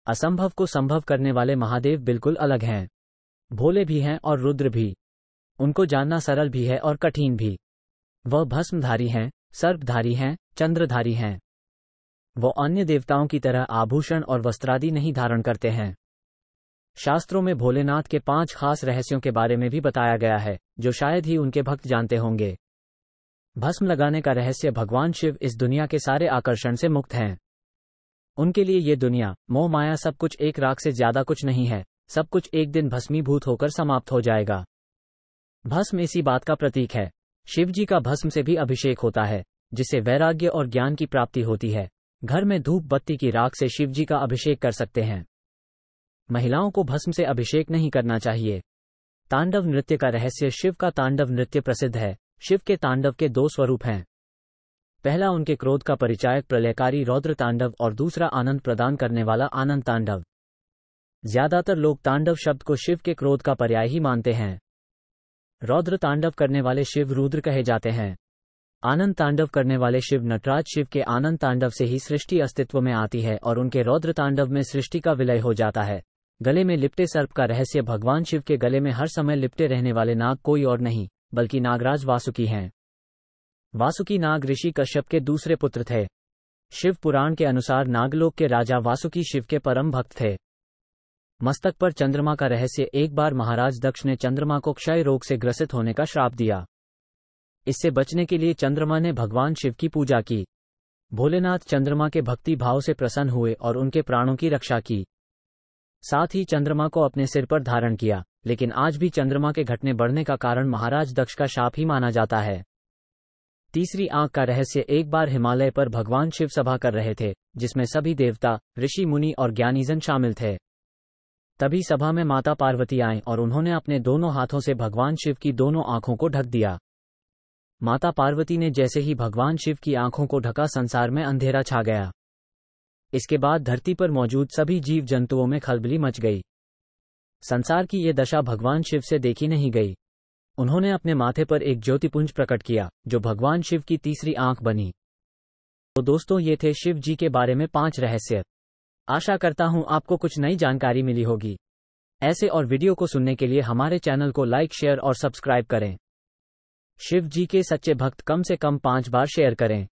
असंभव को संभव करने वाले महादेव बिल्कुल अलग हैं। भोले भी हैं और रुद्र भी। उनको जानना सरल भी है और कठिन भी। वह भस्मधारी हैं, सर्पधारी हैं, चंद्रधारी हैं। वो अन्य देवताओं की तरह आभूषण और वस्त्रादि नहीं धारण करते हैं। शास्त्रों में भोलेनाथ के 5 खास रहस्यों के बारे में भी बताया गया है, जो शायद ही उनके भक्त जानते होंगे। भस्म लगाने का रहस्य। भगवान शिव इस दुनिया के सारे आकर्षण से मुक्त हैं। उनके लिए ये दुनिया, मोह माया सब कुछ एक राख से ज्यादा कुछ नहीं है। सब कुछ एक दिन भस्मीभूत होकर समाप्त हो जाएगा। भस्म इसी बात का प्रतीक है। शिवजी का भस्म से भी अभिषेक होता है, जिससे वैराग्य और ज्ञान की प्राप्ति होती है। घर में धूप बत्ती की राख से शिवजी का अभिषेक कर सकते हैं। महिलाओं को भस्म से अभिषेक नहीं करना चाहिए। तांडव नृत्य का रहस्य। शिव का तांडव नृत्य प्रसिद्ध है। शिव के तांडव के 2 स्वरूप हैं। पहला उनके क्रोध का परिचायक प्रलयकारी रौद्र तांडव और दूसरा आनंद प्रदान करने वाला आनंद तांडव। ज्यादातर लोग तांडव शब्द को शिव के क्रोध का पर्याय ही मानते हैं। रौद्र तांडव करने वाले शिव रुद्र कहे जाते हैं। आनंद तांडव करने वाले शिव नटराज। शिव के आनंद तांडव से ही सृष्टि अस्तित्व में आती है और उनके रौद्र तांडव में सृष्टि का विलय हो जाता है। गले में लिपटे सर्प का रहस्य। भगवान शिव के गले में हर समय लिपटे रहने वाले नाग कोई और नहीं, बल्कि नागराज वासुकी हैं। वासुकी नाग ऋषि कश्यप के दूसरे पुत्र थे। शिव पुराण के अनुसार नागलोक के राजा वासुकी शिव के परम भक्त थे। मस्तक पर चंद्रमा का रहस्य। एक बार महाराज दक्ष ने चंद्रमा को क्षय रोग से ग्रसित होने का श्राप दिया। इससे बचने के लिए चंद्रमा ने भगवान शिव की पूजा की। भोलेनाथ चंद्रमा के भक्ति भाव से प्रसन्न हुए और उनके प्राणों की रक्षा की। साथ ही चंद्रमा को अपने सिर पर धारण किया। लेकिन आज भी चंद्रमा के घटने बढ़ने का कारण महाराज दक्ष का शाप ही माना जाता है। तीसरी आंख का रहस्य। एक बार हिमालय पर भगवान शिव सभा कर रहे थे, जिसमें सभी देवता, ऋषि मुनि और ज्ञानीजन शामिल थे। तभी सभा में माता पार्वती आईं और उन्होंने अपने दोनों हाथों से भगवान शिव की दोनों आंखों को ढक दिया। माता पार्वती ने जैसे ही भगवान शिव की आंखों को ढका, संसार में अंधेरा छा गया। इसके बाद धरती पर मौजूद सभी जीव जंतुओं में खलबली मच गई। संसार की ये दशा भगवान शिव से देखी नहीं गई। उन्होंने अपने माथे पर एक ज्योतिपुंज प्रकट किया, जो भगवान शिव की तीसरी आंख बनी। तो दोस्तों, ये थे शिव जी के बारे में 5 रहस्य। आशा करता हूं आपको कुछ नई जानकारी मिली होगी। ऐसे और वीडियो को सुनने के लिए हमारे चैनल को लाइक, शेयर और सब्सक्राइब करें। शिव जी के सच्चे भक्त कम से कम 5 बार शेयर करें।